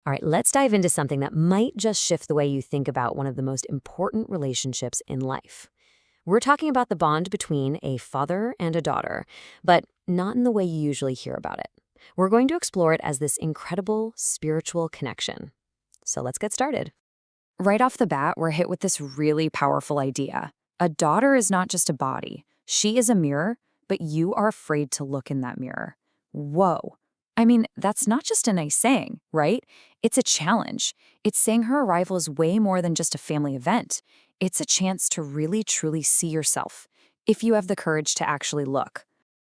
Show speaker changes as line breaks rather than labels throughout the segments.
All right, let's dive into something that might just shift the way you think about one of the most important relationships in life. We're talking about the bond between a father and a daughter, but not in the way you usually hear about it. We're going to explore it as this incredible spiritual connection. So let's get started.
Right off the bat, we're hit with this really powerful idea. A daughter is not just a body. She is a mirror, but you are afraid to look in that mirror. Whoa. I mean, that's not just a nice saying, right? It's a challenge. It's saying her arrival is way more than just a family event. It's a chance to really, truly see yourself, if you have the courage to actually look.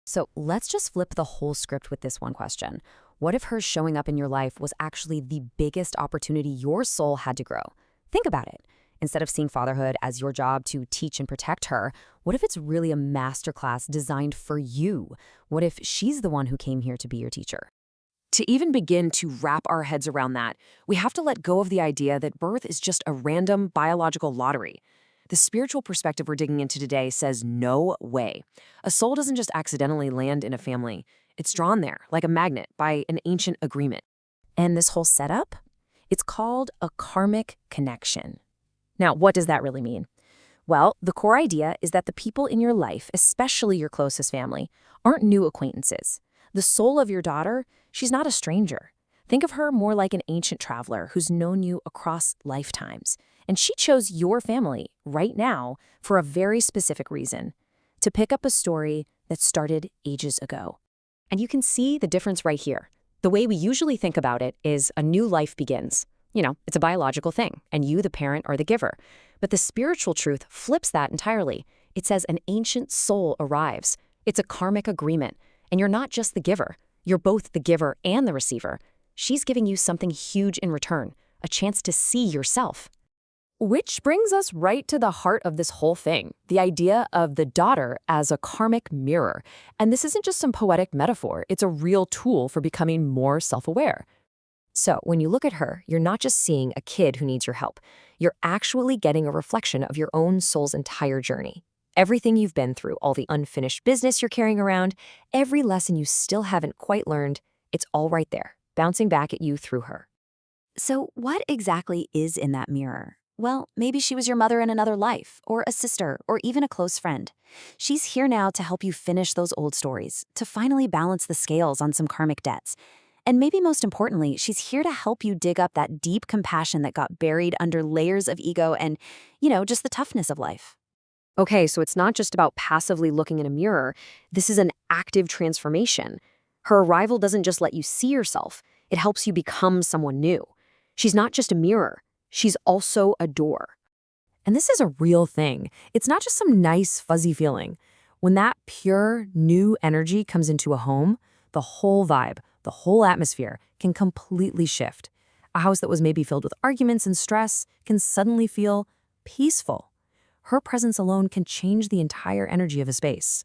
So let's just flip the whole script with this one question. What if her showing up in your life was actually the biggest opportunity your soul had to grow? Think about it. Instead of seeing fatherhood as your job to teach and protect her, what if it's really a masterclass designed for you? What if she's the one who came here to be your teacher?
To even begin to wrap our heads around that, we have to let go of the idea that birth is just a random biological lottery. The spiritual perspective we're digging into today says no way. A soul doesn't just accidentally land in a family. It's drawn there, like a magnet, by an ancient agreement.
And this whole setup? It's called a karmic connection. Now, what does that really mean? Well, the core idea is that the people in your life, especially your closest family, aren't new acquaintances. The soul of your daughter, she's not a stranger. Think of her more like an ancient traveler who's known you across lifetimes. And she chose your family right now for a very specific reason, to pick up a story that started ages ago. And you can see the difference right here. The way we usually think about it is a new life begins. It's a biological thing, and you, the parent, are the giver. But the spiritual truth flips that entirely. It says an ancient soul arrives. It's a karmic agreement. And you're not just the giver. You're both the giver and the receiver. She's giving you something huge in return, a chance to see yourself. Which brings us right to the heart of this whole thing, the idea of the daughter as a karmic mirror. And this isn't just some poetic metaphor. It's a real tool for becoming more self-aware. So when you look at her, you're not just seeing a kid who needs your help. You're actually getting a reflection of your own soul's entire journey. Everything you've been through, all the unfinished business you're carrying around, every lesson you still haven't quite learned, it's all right there, bouncing back at you through her.
So what exactly is in that mirror? Well, maybe she was your mother in another life, or a sister, or even a close friend. She's here now to help you finish those old stories, to finally balance the scales on some karmic debts. And maybe most importantly, she's here to help you dig up that deep compassion that got buried under layers of ego and, just the toughness of life.
Okay, so it's not just about passively looking in a mirror. This is an active transformation. Her arrival doesn't just let you see yourself. It helps you become someone new. She's not just a mirror. She's also a door. And this is a real thing. It's not just some nice, fuzzy feeling. When that pure, new energy comes into a home, the whole vibe, the whole atmosphere can completely shift. A house that was maybe filled with arguments and stress can suddenly feel peaceful. Her presence alone can change the entire energy of a space.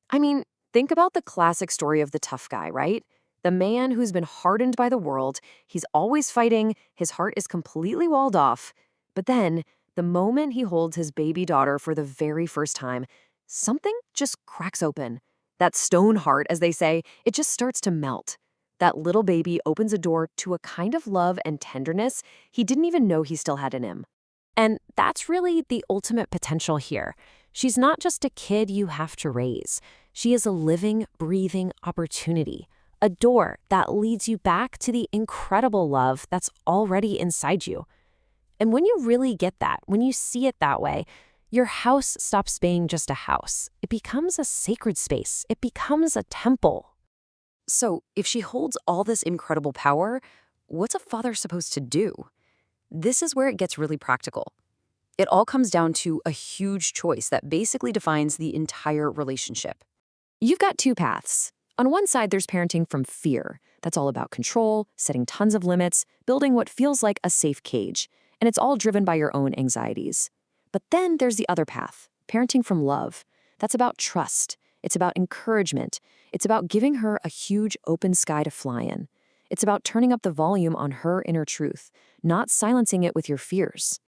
I mean, think about the classic story of the tough guy, right? The man who's been hardened by the world, he's always fighting, his heart is completely walled off. But then, the moment he holds his baby daughter for the very first time, something just cracks open. That stone heart, as they say, it just starts to melt. That little baby opens a door to a kind of love and tenderness he didn't even know he still had in him.
And that's really the ultimate potential here. She's not just a kid you have to raise. She is a living, breathing opportunity, a door that leads you back to the incredible love that's already inside you. And when you really get that, when you see it that way, your house stops being just a house. It becomes a sacred space. It becomes a temple.
So, if she holds all this incredible power, what's a father supposed to do? This is where it gets really practical. It all comes down to a huge choice that basically defines the entire relationship. You've got two paths. On one side, there's parenting from fear. That's all about control, setting tons of limits, building what feels like a safe cage. And it's all driven by your own anxieties. But then there's the other path, parenting from love. That's about trust. It's about encouragement. It's about giving her a huge open sky to fly in. It's about turning up the volume on her inner truth, not silencing it with your fears.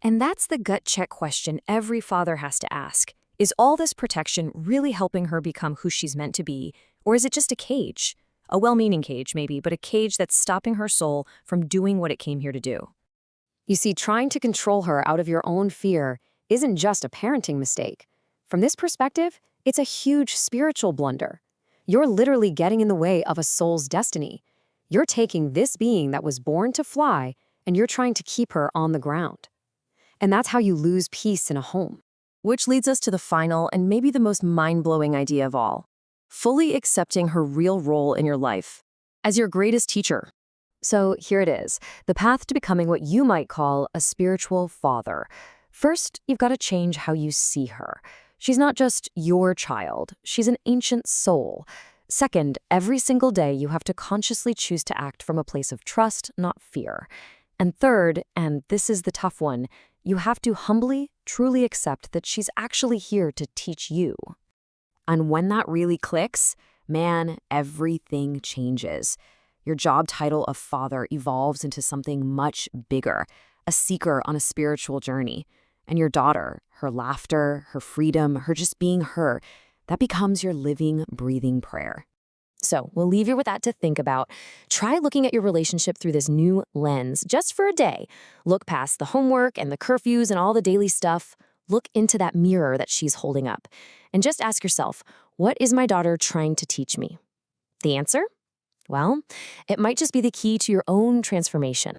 And that's the gut check question every father has to ask. Is all this protection really helping her become who she's meant to be, or is it just a cage? A well-meaning cage, maybe, but a cage that's stopping her soul from doing what it came here to do.
You see, trying to control her out of your own fear isn't just a parenting mistake. From this perspective, it's a huge spiritual blunder. You're literally getting in the way of a soul's destiny. You're taking this being that was born to fly, and you're trying to keep her on the ground. And that's how you lose peace in a home.
Which leads us to the final and maybe the most mind-blowing idea of all: fully accepting her real role in your life as your greatest teacher.
So here it is, the path to becoming what you might call a spiritual father. First, you've got to change how you see her. She's not just your child, she's an ancient soul. Second, every single day you have to consciously choose to act from a place of trust, not fear. And third, and this is the tough one, you have to humbly, truly accept that she's actually here to teach you. And when that really clicks, man, everything changes. Your job title of father evolves into something much bigger, a seeker on a spiritual journey. And your daughter, her laughter, her freedom, her just being her, that becomes your living, breathing prayer.
So we'll leave you with that to think about. Try looking at your relationship through this new lens just for a day. Look past the homework and the curfews and all the daily stuff. Look into that mirror that she's holding up. And just ask yourself, what is my daughter trying to teach me? The answer? Well, it might just be the key to your own transformation.